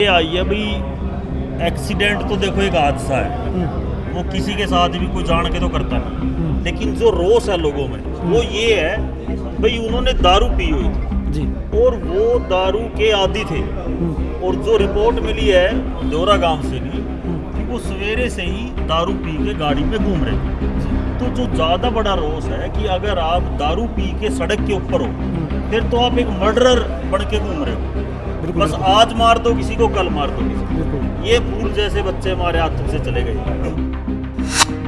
ये आई है भाई, एक्सीडेंट तो देखो एक हादसा है, वो किसी के साथ भी कोई जान के तो करता नहीं, लेकिन जो रोष है लोगों में वो ये है भाई उन्होंने दारू पी हुई थी जी। और वो दारू के आदी थे। और जो रिपोर्ट मिली है दोरा गांव से भी कि वो सवेरे से ही दारू पी के गाड़ी में घूम रहे थे। तो जो ज़्यादा बड़ा रोष है कि अगर आप दारू पी के सड़क के ऊपर हो फिर तो आप एक मर्डरर बन के घूम रहे हो। बस आज मार दो किसी को, कल मार दो किसी को। ये फूल जैसे बच्चे हमारे हाथों से चले गए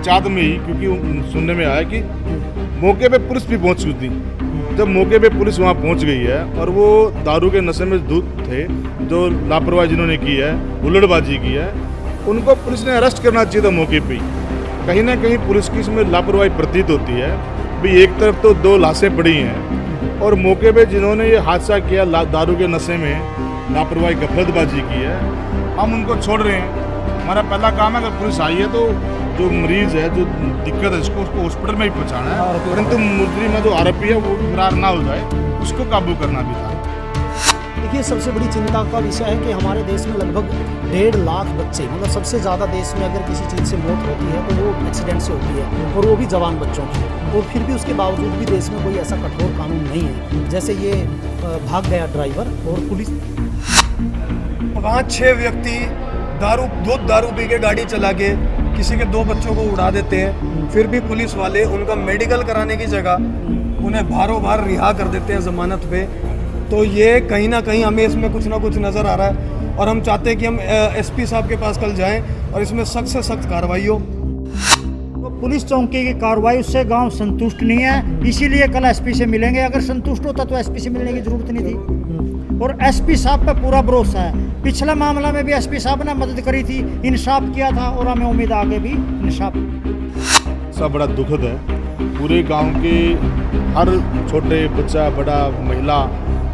चाँद में ही, क्योंकि सुनने में आया कि मौके पे पुलिस भी पहुंच चुकी थी। जब मौके पे पुलिस वहां पहुंच गई है और वो दारू के नशे में धुत थे, जो लापरवाही जिन्होंने की है, हुल्लड़बाजी की है, उनको पुलिस ने अरेस्ट करना चाहिए था मौके पे ही। कहीं ना कहीं पुलिस की इसमें लापरवाही प्रतीत होती है। भाई एक तरफ तो 2 लाशें पड़ी हैं और मौके पे जिन्होंने ये हादसा किया दारू के नशे में लापरवाही गफलतबाजी की है, हम उनको छोड़ रहे हैं। हमारा पहला काम है अगर पुलिस आई है तो जो मरीज है, जो दिक्कत है, उसको हॉस्पिटल में ही पहुंचाना है, परंतु मुजरिम में जो आरोपी है वो फरार ना हो जाए, उसको काबू करना भी था। देखिए, सबसे बड़ी चिंता का विषय है कि हमारे देश में लगभग 1.5 लाख बच्चे, मतलब सबसे ज़्यादा देश में अगर किसी चीज़ से मौत होती है तो वो एक्सीडेंट से होती है, और वो भी जवान बच्चों की। और फिर भी उसके बावजूद भी देश में कोई ऐसा कठोर कानून नहीं है। जैसे ये भाग गया ड्राइवर और पुलिस 5-6 व्यक्ति दारू पी के गाड़ी चला के किसी के 2 बच्चों को उड़ा देते हैं, फिर भी पुलिस वाले उनका मेडिकल कराने की जगह उन्हें भारों भार रिहा कर देते हैं ज़मानत पे। तो ये कहीं ना कहीं हमें इसमें कुछ ना कुछ नज़र आ रहा है और हम चाहते हैं कि हम एसपी साहब के पास कल जाएं और इसमें सख्त से सख्त कार्रवाई हो। तो पुलिस चौकी की कार्रवाई उससे गांव संतुष्ट नहीं है, इसीलिए कल एसपी से मिलेंगे। अगर संतुष्ट होता तो एसपी से मिलने की जरूरत नहीं थी। और एसपी साहब पे पूरा भरोसा है। पिछला मामला में भी एसपी साहब ने मदद करी थी, इंसाफ किया था और हमें उम्मीद आगे भी इंसाफ। सब बड़ा दुखद है। पूरे गांव के हर छोटे बच्चा, बड़ा, महिला,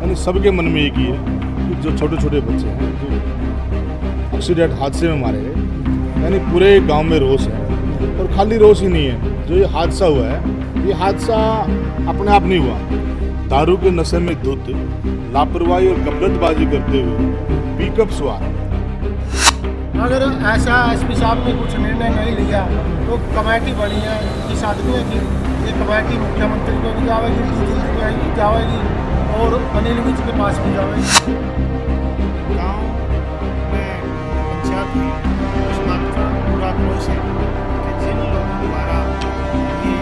यानी सबके मन में एक ही है कि जो छोटे छोटे बच्चे हैं जो एक्सीडेंट हादसे में मारे गए, यानी पूरे गांव में रोष है। और खाली रोष ही नहीं है, जो ये हादसा हुआ है, ये हादसा अपने आप नहीं हुआ। दारू के नशे में धुत, लापरवाही और गफलतबाजी करते हुए पिकअप सवार। अगर ऐसा एसपी साहब ने कुछ निर्णय नहीं लिया तो कमेटी बनी है इस आदमी की, ये कमेटी मुख्यमंत्री को भी जाएगी, डीजीपी को भी जाएगी और अनिल विज के पास भी जाएगी। गाँव में पंचायत में इस बात का पूरा क्रोश है कि जिन लोगों द्वारा ये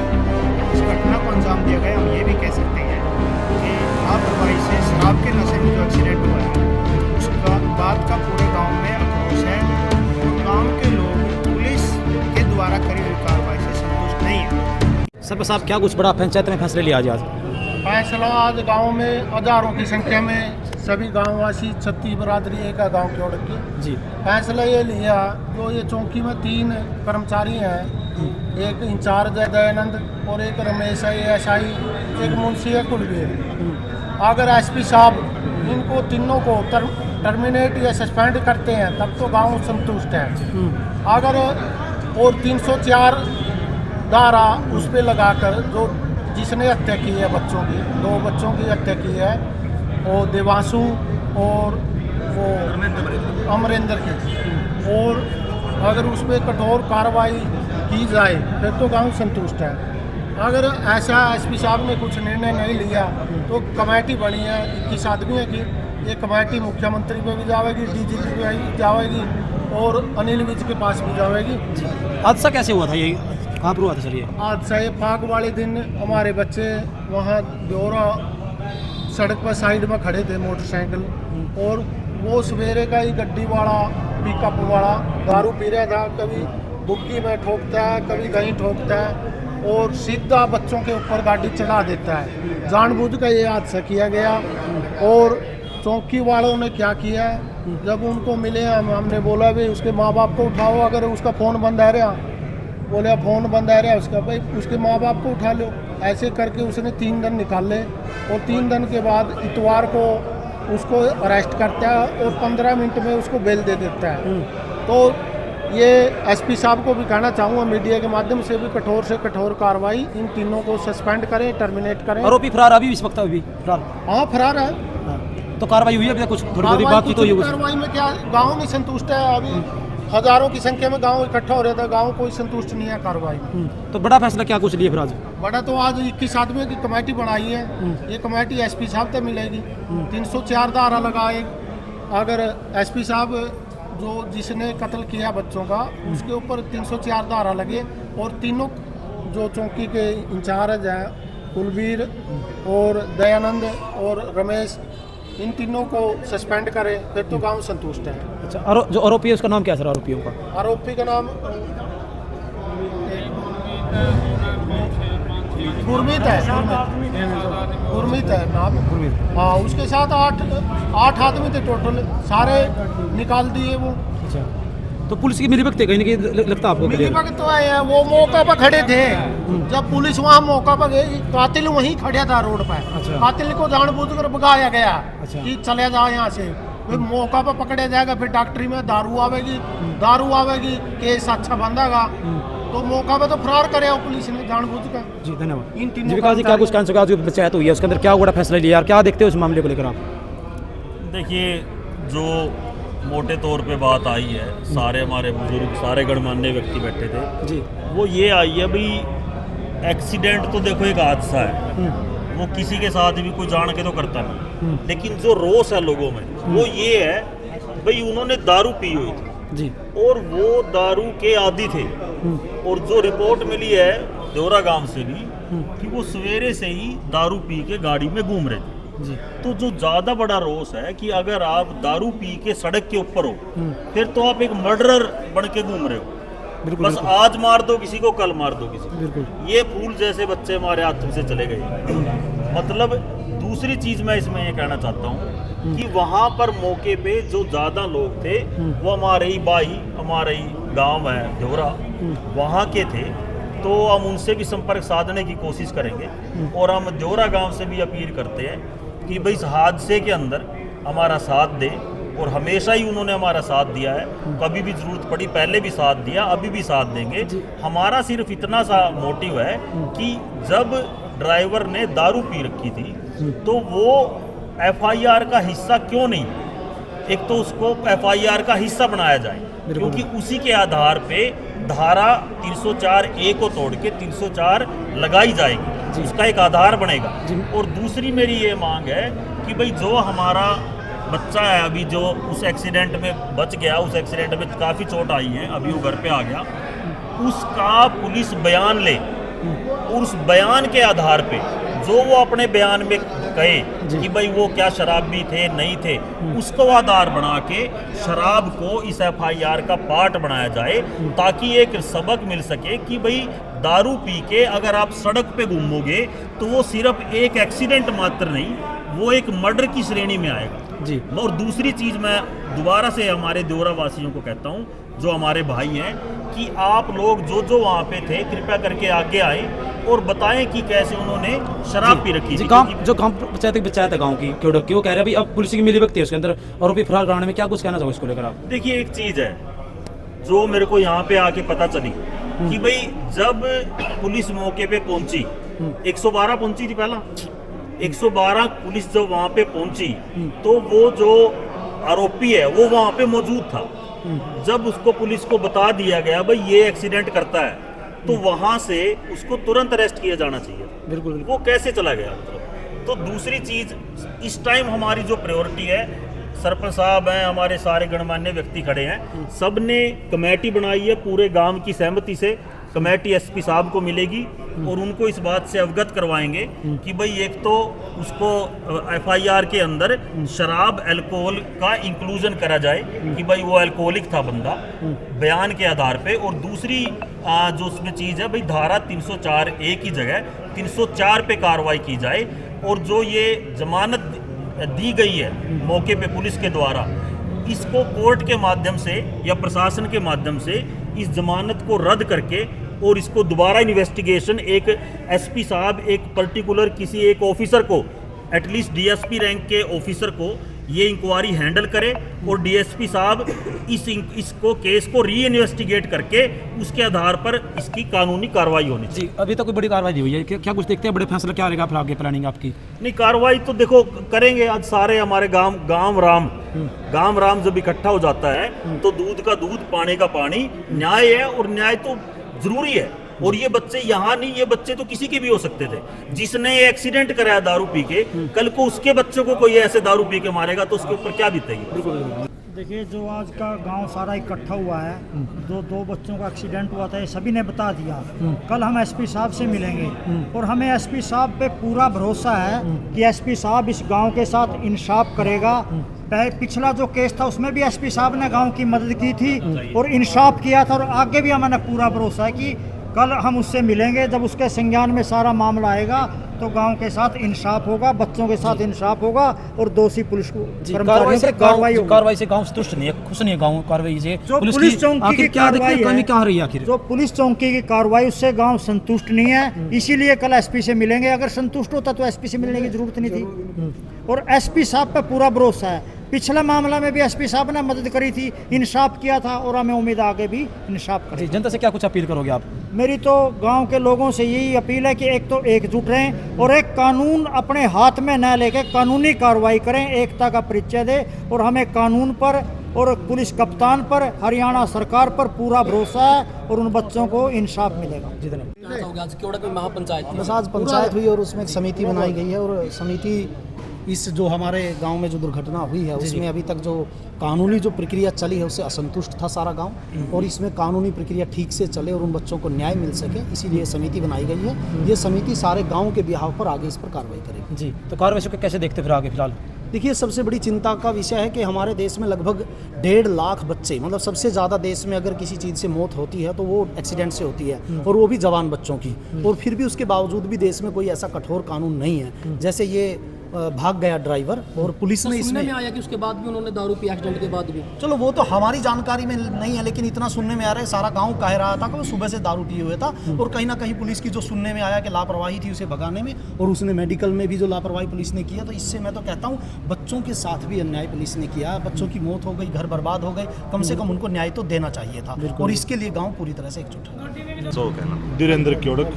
इस घटना को अंजाम दिया गया, हम ये भी कह सकते हैं कि लापरवाही से शराब के नशे में जो एक्सीडेंट हुआ है उसका बात का पूरे गांव में आक्रोश है। और गांव के लोग पुलिस के द्वारा करी हुई कार्रवाई से संतुष्ट नहीं है। सर साहब, क्या कुछ बड़ा पंचायत में फैसले लिया आज? फैसला आज गांव में हजारों की संख्या में सभी गांववासी, छत्तीस बरादरी एक गांव की ओर की जी, फैसला ये लिया, जो ये चौकी में 3 कर्मचारी हैं, एक इंचार्ज है दयानंद और एक रमेश है एएसआई, एक मुंशी है कुलवीर। अगर एसपी साहब इनको तीनों को टर्मिनेट या सस्पेंड करते हैं तब तो गांव संतुष्ट है। अगर और 304 धारा उस पर लगाकर जो जिसने हत्या की है बच्चों की, 2 बच्चों की हत्या की है, वो देवांशु और वो अमरेंद्र की, और अगर उस पर कठोर कार्रवाई की जाए फिर तो गांव संतुष्ट है। अगर ऐसा एसपी साहब ने कुछ निर्णय नहीं लिया तो कमेटी बनी है 21 आदमी की, ये कमेटी मुख्यमंत्री को भी जाएगी, डीजीपी को भी जाएगी और अनिल विज के पास भी जाएगी। हादसा कैसे हुआ था? ये कहाँ पर हुआ था सर? ये हादसा ये फाग वाले दिन हमारे बच्चे वहाँ ब्योरा सड़क पर साइड में खड़े थे मोटरसाइकिल, और वो सवेरे का ही गड्डी वाला, पिकअप वाला दारू पी रहा था, कभी बुक्की में ठोकता है, कभी कहीं ठोकता है और सीधा बच्चों के ऊपर गाड़ी चला देता है। जानबूझ कर ये हादसा किया गया। और चौकी वालों ने क्या किया, जब उनको मिले हमने बोला भी उसके माँ बाप को उठाओ, अगर उसका फ़ोन बंद आ रहा, बोले फ़ोन बंद आ रहा उसका, भाई उसके माँ बाप को उठा लो। ऐसे करके उसने 3 दिन निकाले और 3 दिन के बाद इतवार को उसको अरेस्ट करता है और 15 मिनट में उसको बेल दे देता है। तो ये एसपी साहब को भी कहना चाहूँगा मीडिया के माध्यम से भी कठोर से कठोर कार्रवाई इन तीनों को सस्पेंड करें, टर्मिनेट करें। आरोपी फरार अभी इस वक्त अभी फरार? हाँ, फरार है। तो कार्रवाई हुई है अभी तक कुछ थोड़ी बहुत कार्रवाई बातचीत हुई है कुछ कुछ? कार्रवाई में क्या, गांव नहीं संतुष्ट है। अभी हजारों की संख्या में गांव इकट्ठा हो रहा था, गांव कोई संतुष्ट नहीं है कार्रवाई में। तो बड़ा फैसला क्या कुछ लिए फिर आज? बड़ा तो आज 21 आदमियों की कमेटी बनाई है। ये कमेटी एसपी साहब तक मिलेगी। 304 धारा लगाए। अगर एसपी साहब जो जिसने कत्ल किया बच्चों का, उसके ऊपर 304 धारा लगे और तीनों जो चौकी के इंचार्ज हैं, कुलबीर और दयानंद और रमेश, इन तीनों को सस्पेंड करें, फिर तो गांव संतुष्ट है। अच्छा, जो आरोपी है उसका नाम क्या है सर, आरोपियों का? आरोपी का नाम गुरमीत है। गुरमीत है नाम। हाँ, उसके साथ आठ आदमी थे टोटल, सारे निकाल दिए वो। अच्छा, तो पुलिस की मिलीभगत है कहीं ना कहीं लगता है आपको? मिलीभगत तो है, वो मौका पर खड़े थे। जब पुलिस वहाँ मौका पर गई, कातिल वहीं खड़ा था रोड पर। अच्छा। कातिल को जानबूझकर भगाया गया। अच्छा। कि चले जाओ यहाँ से। फिर मौका पर पकड़े जाएगा, फिर डॉक्टरी में दारू आवेगी, केस अच्छा बंधेगा। तो मौका पे तो फरार करे पुलिस ने जानबूझकर। जी धन्यवाद। इन तीनों जीविका जी, क्या कुछ कहना जो पंचायत हुई है उसके अंदर क्या बड़ा फैसला लिया, क्या देखते हो इस मामले को लेकर आप? देखिए, जो मोटे तौर पे बात आई है, सारे हमारे बुजुर्ग, सारे गणमान्य व्यक्ति बैठे थे जी, वो ये आई है भाई, एक्सीडेंट तो देखो एक हादसा है, वो किसी के साथ भी कोई जान के तो करता नहीं, लेकिन जो रोष है लोगों में वो ये है भाई, उन्होंने दारू पी हुई थी जी, और वो दारू के आदी थे। और जो रिपोर्ट मिली है देवरा गांव से भी कि वो सवेरे से ही दारू पी के गाड़ी में घूम रहे थे जी। तो जो ज़्यादा बड़ा रोष है कि अगर आप दारू पी के सड़क के ऊपर हो, फिर तो आप एक मर्डरर बन के घूम रहे हो। बिल्कुल, बस बिल्कुल। आज मार दो किसी को, कल मार दो किसी को। बिल्कुल। ये फूल जैसे बच्चे हमारे हाथों से चले गए। मतलब दूसरी चीज़ मैं इसमें ये कहना चाहता हूँ कि वहाँ पर मौके पे जो ज़्यादा लोग थे वो हमारे ही भाई, हमारे ही गांव है देवरा, वहाँ के थे। तो हम उनसे भी संपर्क साधने की कोशिश करेंगे और हम देवरा गांव से भी अपील करते हैं कि भाई इस हादसे के अंदर हमारा साथ दे। और हमेशा ही उन्होंने हमारा साथ दिया है, कभी भी ज़रूरत पड़ी पहले भी साथ दिया, अभी भी साथ देंगे। हमारा सिर्फ इतना सा मोटिव है कि जब ड्राइवर ने दारू पी रखी थी तो वो एफआईआर का हिस्सा क्यों नहीं, एक तो उसको एफआईआर का हिस्सा बनाया जाए, क्योंकि उसी के आधार पे धारा 304A को तोड़ के 304 लगाई जाएगी, उसका एक आधार बनेगा। और दूसरी मेरी ये मांग है कि भाई जो हमारा बच्चा है अभी जो उस एक्सीडेंट में बच गया, उस एक्सीडेंट में काफ़ी चोट आई है, अभी वो घर पे आ गया, उसका पुलिस बयान ले और उस बयान के आधार पे जो वो अपने बयान में कहे कि भाई वो क्या शराबी थे नहीं थे, उसको आधार बना के शराब को इस एफआईआर का पार्ट बनाया जाए, ताकि एक सबक मिल सके कि भाई दारू पी के अगर आप सड़क पे घूमोगे तो वो सिर्फ एक एक्सीडेंट मात्र नहीं, वो एक मर्डर की श्रेणी में आएगा जी। और दूसरी चीज़ मैं दोबारा से हमारे देवरा वासियों को कहता हूँ, जो हमारे भाई हैं, कि आप लोग जो वहाँ पे थे कृपया करके आगे आए और बताएं कि कैसे उन्होंने शराब पी रखी थी। जो गांव पंचायत है गांव की क्यों कह रहे हैं अभी अब पुलिस की मिलीभगत है उसके अंदर और अभी फरार कराने में क्या कुछ कहना चाहो इसको लेकर आप? देखिए, एक चीज़ है जो मेरे को यहाँ पे आके पता चली कि भाई जब पुलिस मौके पे पहुंची, 112 पहुंची थी पहला, 112 पुलिस जब वहाँ पे पहुंची तो वो जो आरोपी है वो वहाँ पे मौजूद था। जब उसको पुलिस को बता दिया गया भाई ये एक्सीडेंट करता है, तो वहाँ से उसको तुरंत अरेस्ट किया जाना चाहिए। बिल्कुल। वो कैसे चला गया मतलब? तो दूसरी चीज़, इस टाइम हमारी जो प्रायोरिटी है, सरपंच साहब हैं, हमारे सारे गणमान्य व्यक्ति खड़े हैं, सब ने कमेटी बनाई है, पूरे गांव की सहमति से कमेटी एसपी साहब को मिलेगी और उनको इस बात से अवगत करवाएंगे कि भाई एक तो उसको एफआईआर के अंदर शराब अल्कोहल का इंक्लूजन करा जाए कि भाई वो अल्कोहलिक था बंदा बयान के आधार पे, और दूसरी जो उसमें चीज़ है भाई धारा 304A की जगह 304 पे कार्रवाई की जाए, और जो ये जमानत दी गई है मौके पे पुलिस के द्वारा, इसको कोर्ट के माध्यम से या प्रशासन के माध्यम से इस जमानत को रद्द करके और इसको दोबारा इन्वेस्टिगेशन, एक एसपी साहब एक पर्टिकुलर किसी एक ऑफिसर को, एटलीस्ट डीएसपी रैंक के ऑफिसर को ये इंक्वायरी हैंडल करे और डीएसपी साहब इसको केस को री इन्वेस्टिगेट करके उसके आधार पर इसकी कानूनी कार्रवाई होनी चाहिए। जी, अभी तक कोई बड़ी कार्रवाई नहीं हुई है, क्या कुछ देखते हैं बड़े फैसला क्या रहेगा फिर आगे प्लानिंग आपकी? नहीं, कार्रवाई तो देखो करेंगे। आज सारे हमारे गांव राम जब इकट्ठा हो जाता है तो दूध का दूध, पानी का पानी, न्याय है और न्याय तो जरूरी है। और ये बच्चे यहाँ नहीं, ये बच्चे तो किसी के भी हो सकते थे। जिसने एक्सीडेंट कराया दारू पी के, कल को उसके बच्चों को कोई ऐसे दारू पी के मारेगा तो उसके ऊपर क्या बीतेगी? देखिए, जो आज का गांव सारा इकट्ठा हुआ है, जो 2 बच्चों का एक्सीडेंट हुआ था, ये सभी ने बता दिया। कल हम एसपी साहब से मिलेंगे और हमें एसपी साहब पे पूरा भरोसा है कि एसपी साहब इस गांव के साथ इंसाफ करेगा। पिछला जो केस था उसमें भी एसपी साहब ने गांव की मदद की थी और इंसाफ किया था, और आगे भी हमें पूरा भरोसा है कि कल हम उससे मिलेंगे। जब उसके संज्ञान में सारा मामला आएगा तो गांव के साथ इंसाफ होगा, बच्चों के साथ इंसाफ होगा और दोषी पुलिस को कार्रवाई से गांव संतुष्ट नहीं है, खुश नहीं है गांव कार्रवाई से। जो पुलिस चौकी की कार्रवाई क्या रही है आखिर? जो पुलिस चौकी की कार्रवाई, उससे गांव संतुष्ट नहीं है, इसीलिए कल एसपी से मिलेंगे। अगर संतुष्ट होता तो एसपी से मिलने की जरूरत नहीं थी। और एसपी साहब पे पूरा भरोसा है। पिछला मामला में भी एसपी साहब ने मदद करी थी, इंसाफ किया था और हमें उम्मीद आगे भी इंसाफ करें। जनता से क्या कुछ अपील करोगे आप? मेरी तो गांव के लोगों से यही अपील है कि एक तो एकजुट रहें और एक कानून अपने हाथ में न लेके कानूनी कार्रवाई करें, एकता का परिचय दे। और हमें कानून पर और पुलिस कप्तान पर, हरियाणा सरकार पर पूरा भरोसा है और उन बच्चों को इंसाफ मिलेगा। बस आज पंचायत हुई और उसमें एक समिति बनाई गई है और समिति इस जो हमारे गांव में जो दुर्घटना हुई है उसमें अभी तक जो कानूनी जो प्रक्रिया चली है उससे असंतुष्ट था सारा गांव, और इसमें कानूनी प्रक्रिया ठीक से चले और उन बच्चों को न्याय मिल सके, इसीलिए समिति बनाई गई है। ये समिति सारे गांव के बिहाव पर आगे इस पर कार्रवाई करेगी। जी, तो कार्रवाई को कैसे देखते फिर आगे फिलहाल? देखिए, सबसे बड़ी चिंता का विषय है कि हमारे देश में लगभग 1.5 लाख बच्चे, मतलब सबसे ज़्यादा देश में अगर किसी चीज़ से मौत होती है तो वो एक्सीडेंट से होती है, और वो भी जवान बच्चों की। और फिर भी उसके बावजूद भी देश में कोई ऐसा कठोर कानून नहीं है। जैसे ये भाग गया ड्राइवर और पुलिस ने इसमें में आया कि उसके बाद भी उन्होंने दारू पी, एक्सीडेंट के बाद भी। चलो वो तो हमारी जानकारी में नहीं है, लेकिन इतना सुनने में आ रहा है सारा गांव कह रहा था कि वो सुबह से दारू पिए हुए था। और कहीं ना कहीं पुलिस की जो सुनने में आया कि लापरवाही थी उसे भगाने में, और उसने मेडिकल में भी जो लापरवाही पुलिस ने किया। तो इससे मैं तो कहता हूँ बच्चों के साथ भी अन्याय पुलिस ने किया। बच्चों की मौत हो गई, घर बर्बाद हो गए, कम से कम उनको न्याय तो देना चाहिए था, और इसके लिए गाँव पूरी तरह से एकजुट है। धीरेन्द्र क्योड़क।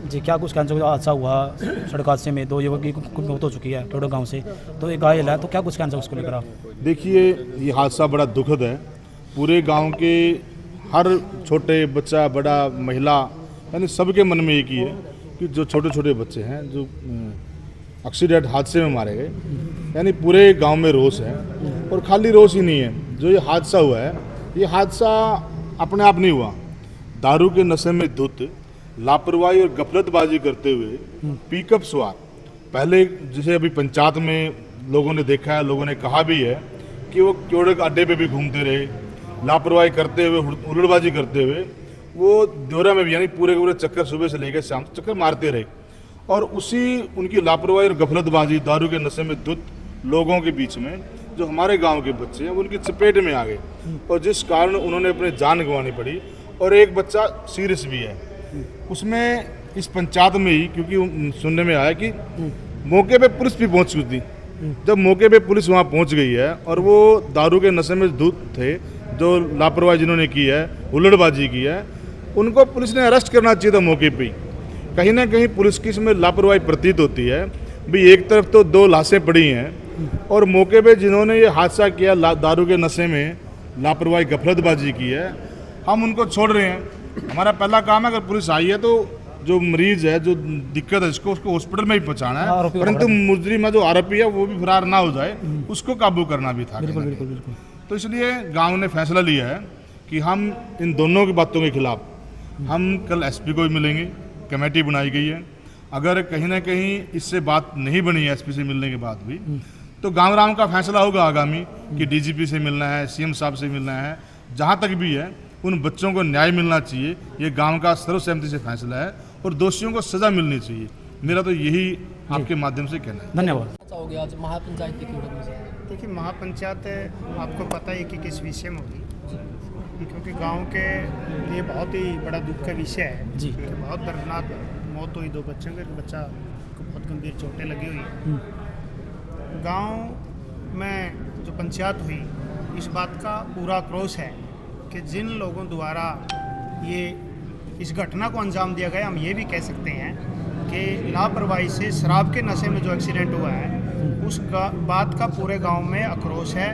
जी, क्या कुछ कहना हादसा हुआ सड़क हादसे में, 2 युवक की मौत हो चुकी है टोडो गांव से, तो एक घायल है, तो क्या कुछ कहना उसको लेकर आप? देखिए, ये हादसा बड़ा दुखद है। पूरे गांव के हर छोटे बच्चा, बड़ा, महिला, यानी सबके मन में एक ही है कि जो छोटे छोटे बच्चे हैं जो एक्सीडेंट हादसे में मारे गए, यानी पूरे गांव में रोष है। और खाली रोष ही नहीं है, जो ये हादसा हुआ है, ये हादसा अपने आप नहीं हुआ। दारू के नशे में धुत, लापरवाही और गफलतबाजी करते हुए पिकअप सवार, पहले जिसे अभी पंचायत में लोगों ने देखा है, लोगों ने कहा भी है कि वो क्योड़क अड्डे पे भी घूमते रहे, लापरवाही करते हुए, हुल्लड़बाजी करते हुए वो दौरा में भी, यानी पूरे पूरे चक्कर सुबह से लेकर शाम तक चक्कर मारते रहे। और उसी उनकी लापरवाही और गफलतबाजी, दारू के नशे में धुत लोगों के बीच में जो हमारे गाँव के बच्चे हैं वो उनकी चपेट में आ गए, और जिस कारण उन्होंने अपनी जान गंवानी पड़ी। और एक बच्चा सीरियस भी है उसमें, इस पंचायत में ही, क्योंकि सुनने में आया कि मौके पे पुलिस भी पहुंच चुकी थी। जब मौके पे पुलिस वहां पहुंच गई है और वो दारू के नशे में धुत थे, जो लापरवाही जिन्होंने की है, हुल्लड़बाजी की है, उनको पुलिस ने अरेस्ट करना चाहिए था मौके पे ही। कहीं ना कहीं पुलिस की इसमें लापरवाही प्रतीत होती है। भी एक तरफ तो 2 लाशें पड़ी हैं और मौके पे जिन्होंने ये हादसा किया, दारू के नशे में लापरवाही गफलतबाजी की है, हम उनको छोड़ रहे हैं। हमारा पहला काम है, अगर पुलिस आई है तो जो मरीज है, जो दिक्कत है, उसको हॉस्पिटल में ही पहुंचाना है, परंतु मुजरिम में जो आरोपी है वो भी फरार ना हो जाए, उसको काबू करना भी था। बिल्कुल। तो इसलिए गांव ने फैसला लिया है कि हम इन दोनों की बातों के खिलाफ हम कल एसपी को भी मिलेंगे, कमेटी बनाई गई है। अगर कहीं ना कहीं इससे बात नहीं बनी है एसपी से मिलने के बाद भी, तो गाँव राम का फैसला होगा आगामी कि डीजीपी से मिलना है, सीएम साहब से मिलना है। जहाँ तक भी है उन बच्चों को न्याय मिलना चाहिए, ये गांव का सर्वसहमति से फैसला है, और दोषियों को सजा मिलनी चाहिए। मेरा तो यही आपके माध्यम से कहना है। धन्यवाद। आज महापंचायत की देखिए, महापंचायत आपको पता है कि किस विषय में होगी, क्योंकि गांव के लिए बहुत ही बड़ा दुख का विषय है जी। बहुत दर्दनाक मौत हुई 2 बच्चों की, बच्चा को बहुत गंभीर चोटें लगी हुई है। गांव में जो पंचायत हुई, इस बात का पूरा आक्रोश है कि जिन लोगों द्वारा ये इस घटना को अंजाम दिया गया, हम ये भी कह सकते हैं कि लापरवाही से शराब के नशे में जो एक्सीडेंट हुआ है, उस बात का पूरे गांव में आक्रोश है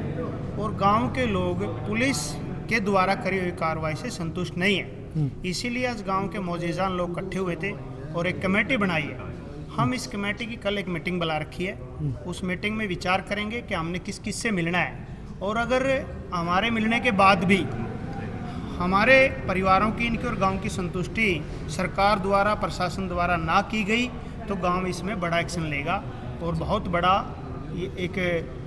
और गांव के लोग पुलिस के द्वारा करी हुई कार्रवाई से संतुष्ट नहीं है। इसीलिए आज गांव के मौजूदा लोग इकट्ठे हुए थे और एक कमेटी बनाई है। हम इस कमेटी की कल एक मीटिंग बुला रखी है। उस मीटिंग में विचार करेंगे कि हमने किस किस से मिलना है, और अगर हमारे मिलने के बाद भी हमारे परिवारों की, इनकी और गांव की संतुष्टि सरकार द्वारा, प्रशासन द्वारा ना की गई, तो गांव इसमें बड़ा एक्शन लेगा और बहुत बड़ा ये एक,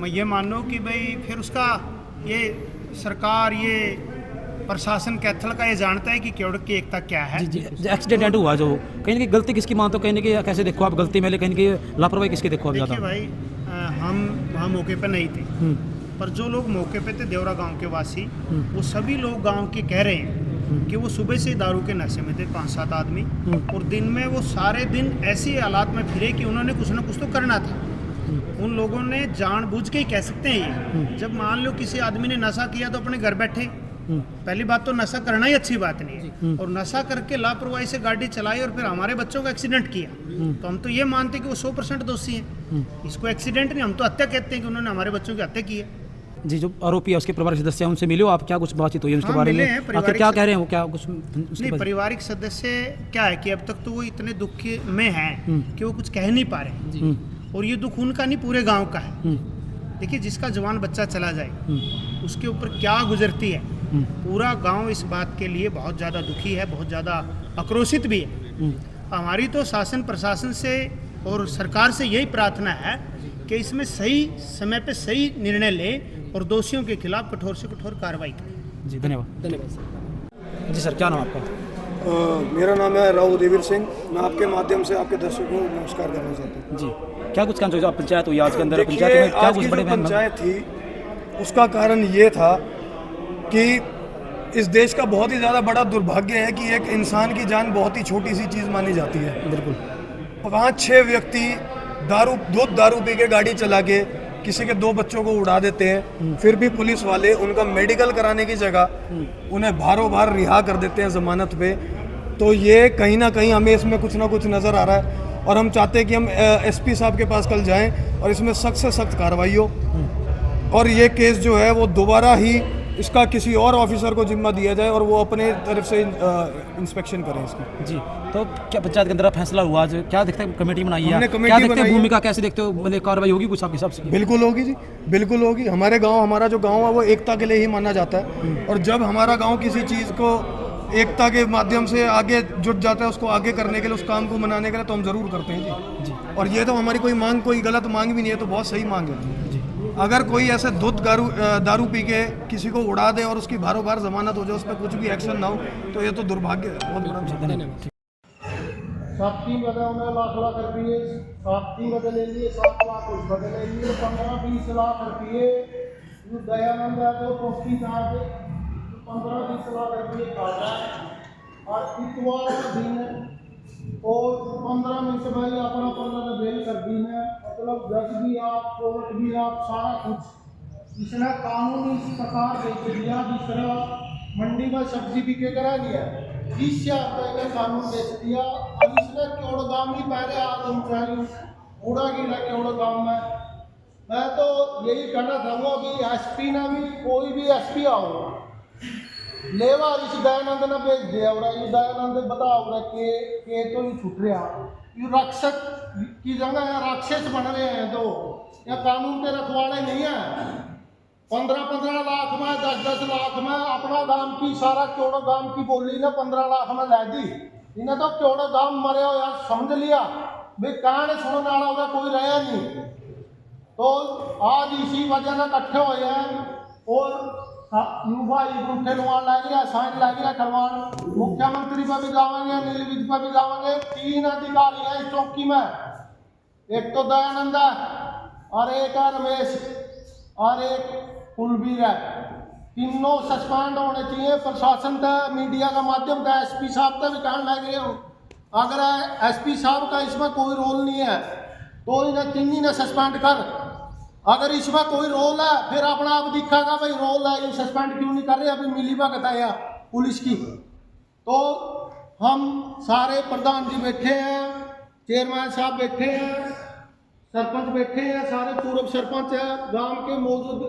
मैं ये मान लूँ कि भाई फिर उसका ये सरकार, ये प्रशासन कैथल का ये जानता है कि केवड़क की एकता क्या है। जी जो एक्सीडेंट हुआ, जो कहीं ना कहीं गलती किसकी मानते हो, कहीं ना कहीं कैसे देखो आप गलती में, कहीं ना कहीं लापरवाही किसकी देखो आप देखिए ज़्यादा? भाई, हम वहाँ मौके पर नहीं थे, पर जो लोग मौके पे थे देवरा गांव के वासी, वो सभी लोग गांव के कह रहे हैं कि वो सुबह से दारू के नशे में थे 5-7 आदमी, और दिन में वो सारे दिन ऐसी हालात में फिरे कि उन्होंने कुछ ना कुछ तो करना था। उन लोगों ने जानबूझ के ही कह सकते हैं ये, जब मान लो किसी आदमी ने नशा किया तो अपने घर बैठे, पहली बात तो नशा करना ही अच्छी बात नहीं है, और नशा करके लापरवाही से गाड़ी चलाई और फिर हमारे बच्चों का एक्सीडेंट किया, तो हम तो ये मानते हैं कि वो 100% दोषी हैं। इसको एक्सीडेंट नहीं, हम तो हत्या कहते हैं कि उन्होंने हमारे बच्चों की हत्या की है। जी जो आरोपी है उसके परिवारिक सदस्य हैं, उनसे मिले हो आप? क्या कुछ बातचीत हुई है उसके हाँ, बारे मिले में? हैं, आखिर पारिवारिक क्या कह रहे हैं वो, क्या कुछ नहीं, पारिवारिक सदस्य क्या है कि अब तक तो वो इतने दुख में हैं कि वो कुछ कह नहीं पा रहे, और ये दुख उनका नहीं, पूरे गांव का है। देखिए, जिसका जवान बच्चा चला जाए उसके ऊपर क्या गुजरती है, पूरा गांव इस बात के लिए बहुत ज़्यादा दुखी है, बहुत ज़्यादा आक्रोशित भी है। हमारी तो शासन प्रशासन से और सरकार से यही प्रार्थना है कि इसमें सही समय पे सही निर्णय ले और दोषियों के खिलाफ कठोर से कठोर कार्रवाई करें। जी धन्यवाद। धन्यवाद। जी सर, क्या नाम आपका? मेरा नाम है राव देवीर सिंह। मैं आपके माध्यम से आपके दर्शकों को नमस्कार करना चाहता हूँ। जी क्या कुछ कहना चाहिए? पंचायत हुई आज के अंदर, देखिए, पंचायत में क्या आज कुछ की बड़े जो पंचायत थी उसका कारण ये था कि इस देश का बहुत ही ज़्यादा बड़ा दुर्भाग्य है कि एक इंसान की जान बहुत ही छोटी सी चीज़ मानी जाती है। बिल्कुल 5-6 व्यक्ति दारू पी के गाड़ी चला के किसी के 2 बच्चों को उड़ा देते हैं, फिर भी पुलिस वाले उनका मेडिकल कराने की जगह उन्हें भारों भार रिहा कर देते हैं ज़मानत पे। तो ये कहीं ना कहीं हमें इसमें कुछ ना कुछ नज़र आ रहा है, और हम चाहते हैं कि हम एसपी साहब के पास कल जाएं और इसमें सख्त से सख्त कार्रवाई हो, और ये केस जो है वो दोबारा ही इसका किसी और ऑफिसर को जिम्मा दिया जाए और वो अपने तरफ से इंस्पेक्शन करें इसकी। जी तो क्या पंचायत के अंदर फैसला हुआ आज, क्या देखते हैं? कमेटी बनाई है, हमने कमेटी क्या देखते हैं? बनाई है। भूमिका कैसे देखते हो? मतलब कार्रवाई होगी कुछ आपके हिसाब से? बिल्कुल होगी जी, बिल्कुल होगी। हमारे गांव, हमारा जो गांव है वो एकता के लिए ही माना जाता है, और जब हमारा गांव किसी चीज़ को एकता के माध्यम से आगे जुट जाता है, उसको आगे करने के लिए, उस काम को मनाने के लिए, तो हम ज़रूर करते हैं जी। और ये तो हमारी कोई मांग, कोई गलत मांग भी नहीं है, तो बहुत सही मांग है। अगर कोई ऐसे दारू पी के किसी को उड़ा दे और उसकी भारों भार जमानत हो जाए, उस पर कुछ भी एक्शन ना हो, तो ये तो दुर्भाग्य है, बहुत बड़ा। 7-3 बजे उन्हें लाख रुपये, 7-3 बजे ले लिए, 7 लाख उस बजे ले लिए, 15-20 लाख रुपये जो दयानंद है तो चौकीदार 15-20 लाख रुपये खाता है, और इतवार का दिन है और 15 मिनट भाई अपना 15 बेल कर दी है, मतलब जज भी आप, कोर्ट भी आप, सारा कुछ इसने कानून इस प्रकार देख दिया जिस तरह मंडी में सब्जी बिके करा दिया, 20,000 का कानून बेच दिया। अब इसने क्योड़ गांव ही पहले आदमी उड़ा गिरा क्योड़ गांव में। मैं तो यही कहना चाहूँगा कि एसपी ने भी, कोई भी एसपी आओ लेवा इस दयानंद ने भेज दिया, ये दयानंद बताओ के तो ये छूट रहा, ये रक्षक की जगह है राक्षस बन रहे हैं, तो या कानून के रखवाले नहीं है। 15-15 लाख में, 10-10 लाख में अपना गांव की, सारा क्योड़ो गांव की बोली ने 15 लाख में ला दी। इन्हें तो क्योड़ो गांव मरे हो यार, समझ लिया भाई कहानी सुनने वाला होगा कोई रहा नहीं। तो आज इसी वजह से इकट्ठे हुए हैं, और युवा गुंठे नुआन लग रहा, साइन लग रहा करवान, मुख्यमंत्री पर भी जाएंगे, नीलविज पर भी जाएंगे। 3 अधिकारी हैं इस चौकी में, एक तो दयानंद है और एक है रमेश और एक कुलबीर है, तीनों सस्पेंड होने चाहिए। प्रशासन का, मीडिया का माध्यम का, एसपी साहब का भी कहने लग रहे हो, अगर एसपी साहब का इसमें कोई रोल नहीं है तो इन्हें 3 ने सस्पेंड कर, अगर इसमें कोई रोल है फिर अपना आप दिखागा भाई रोल है, ये सस्पेंड क्यों नहीं कर रहे, अभी मिली भगत है या पुलिस की। तो हम सारे प्रधान जी बैठे हैं, चेयरमैन साहब बैठे हैं, सरपंच बैठे हैं, सारे पूर्व सरपंच है गांव के मौजूद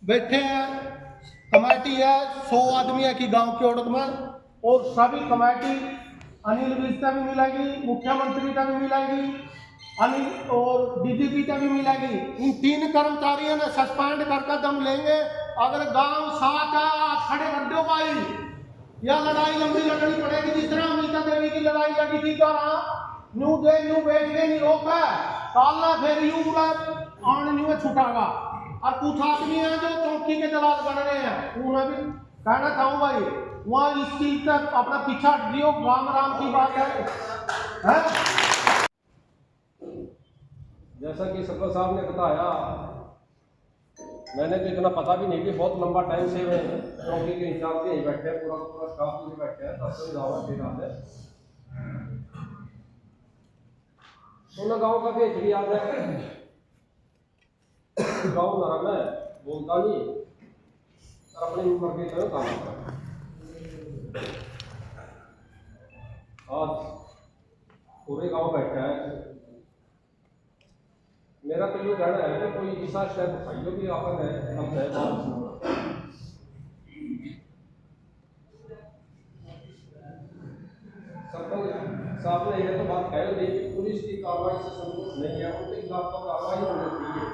बैठे हैं, कमेटी है 100 आदमी है कि गांव की औरत में, और सभी कमेटी अनिल विज तक भी मिलेगी, मुख्यमंत्री तक भी मिलेगी, अनिल और डीजीपी तक भी मिलेगी। इन 3 कर्मचारियों ने सस्पेंड करके दम लेंगे। अगर गांव साथ है आप खड़े कर दो भाई, या लड़ाई लंबी लड़नी पड़ेगी जिस तरह अमिता देवी की लड़ाई लड़ी थी न्यू दे न्यू बेच के नहीं रोका कालना फिर यू आने न्यू छुटागा। और कुछ आदमी है जो चौकी के दलाल बन रहे हैं, उन्हें भी कहना चाहूँ भाई वहाँ इस चीज तक अपना पीछा हट दियो, राम की बात है? जैसा कि सरपंच साहब ने बताया, मैंने तो इतना पता भी नहीं कि बहुत लंबा टाइम से मैं चौकी के इंचार्ज यहीं बैठे हैं, पूरा स्टाफ यहीं बैठे हैं, सोना गाँव का भी एच याद है। गाँव ना मैं बोलता नहीं और अपनी उम्र के तरह काम करता। आज पूरे गांव बैठा है, मेरा तो ये कहना है कि कोई ऐसा शहर भाइयों भी आपन है हम है सरपंच साहब ने यह तो बात कह दी कि पुलिस की कार्रवाई से संतुष्ट नहीं है, उनके खिलाफ तो कार्रवाई होनी चाहिए।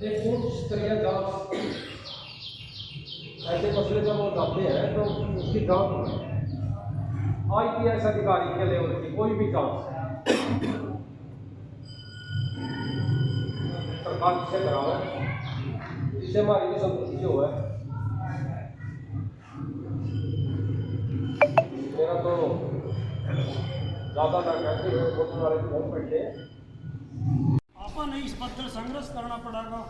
एक उच्च स्तरीय जांच ऐसे मसले जब वो जाते हैं तो उसकी जांच IPS अधिकारी के लेवल की कोई भी जांच सरकार जिससे करावे, जिससे हमारी भी संतुष्टि हो है। मेरा तो ज़्यादा ना कहते हुए बोलने वाले बहुत बैठे हैं। अपन इस बदल संघर्ष करना पड़ेगा।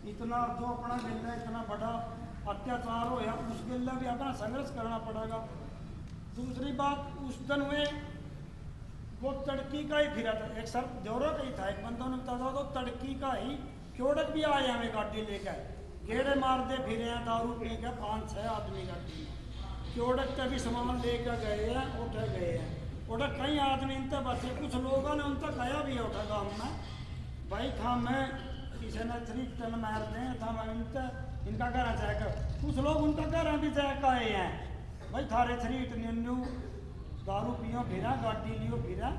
इतना जो अपना गिल्ला इतना बड़ा अत्याचार हो या उस गिल्ला भी अपना संघर्ष करना पड़ेगा। दूसरी बात, उस दिन में वो तड़की का ही फिरा था, एक सर दौरा का ही था, एक बंदा ने बताया तो तड़की का ही क्योड़क भी आए हमें गाड़ी लेकर गेड़े मारते फिरे हैं, दारू पी के 5-6 आदमी गाड़ी में क्योड़क का भी सामान लेकर गए हैं, उठे गए हैं। उठे कई आदमी इनते बचे, कुछ लोगों ने उन तक गया भी है उठा गाँव में भाई था मैं किसी ने 3 टन मार दें था मैं इनका घर जाकर, कुछ लोग उनका घर भी जाकर आए हैं भाई थारे 3 टन दारू पियो फिरा गाड़ी लियो फिरा,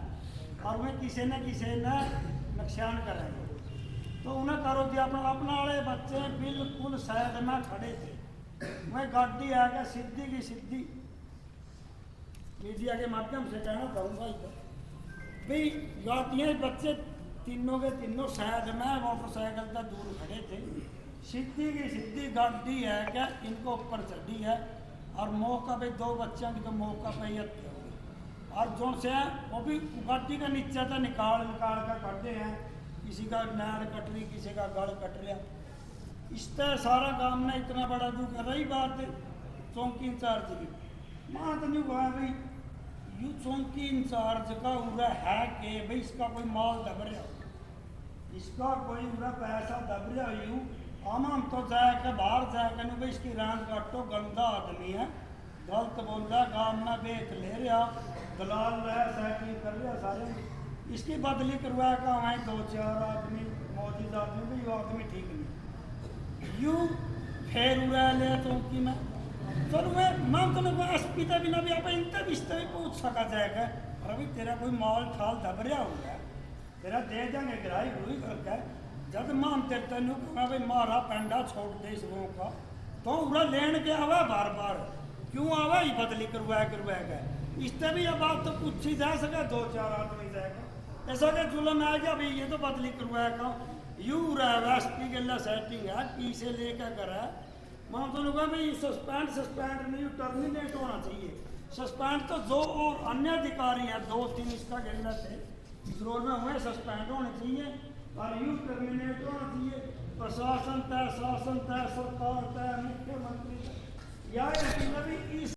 और वह किसी न नुकसान करेंगे तो उन्हें करो दिया। अपना वाले बच्चे बिल्कुल साइड में खड़े थे, वह गाड़ी आकर सीधी की सीधी मीडिया के माध्यम से कहना चाहूँगा भाई गाड़ियाँ बच्चे तीनों के तीनों साइड में मोटरसाइकिल का दूर खड़े थे, सीधी की सीधी गाड़ी है क्या इनको ऊपर चढ़ी है, और मौका पे 2 बच्चों की तो मौका पे ही हत्या हो गई। और जो से वो भी गाड़ी का नीचे था निकाल कर करते हैं, किसी का नार कट रही, किसी का गल कट रहा। इस तरह सारा काम में इतना बड़ा दुख। रही बात चौकी इंचार्ज की, मान तो नहीं हुआ भाई यू चौकी इंचार्ज का उरा है कि भाई इसका कोई माल दब रहा हो, इसका कोई उरा पैसा दब रहा यूँ हम तो जाकर बाहर जाकर भाई इसकी रांझ काटो, गंदा आदमी है, गलत बोल रहा, गाँव में बेच ले रहा, दलाल रहा, सेटिंग कर रहा सारे, इसकी बदली करवा का वहीं 2-4 आदमी मौजूद आदमी भी वो आदमी ठीक नहीं यूँ फेर उड़ा ले चौकी में। फिर वह मान तो लोग SP तक बिना भी आप इनते भी इस तरह पूछ सका जाएगा अभी तेरा कोई माल ठाल दब रहा होगा तेरा दे देंगे गिराई हुई करके, जब मानते तेन कहा भाई मारा पेंडा छोड़ दे इस गाँव का, तो उड़ा लेन के आवा बार बार क्यों आवा ही बदली करवाया गए। इससे भी यह बात तो पूछी जा सके, 2-4 आदमी जाएगा ऐसा कि जुलम आ गया भाई ये तो बदली करवाया का यू रहा SP के लिए सेटिंग है पीछे लेकर करा। मान तो लोग भाई सस्पेंड नहीं टर्मिनेट होना चाहिए। सस्पेंड तो जो और अन्य अधिकारी हैं 2-3 इसका गिरना थे इस रोल में हुए सस्पेंड होने चाहिए और यू टर्मिनेट होना चाहिए। प्रशासन तय, शासन तय, सरकार तय, मुख्यमंत्री तय, या इस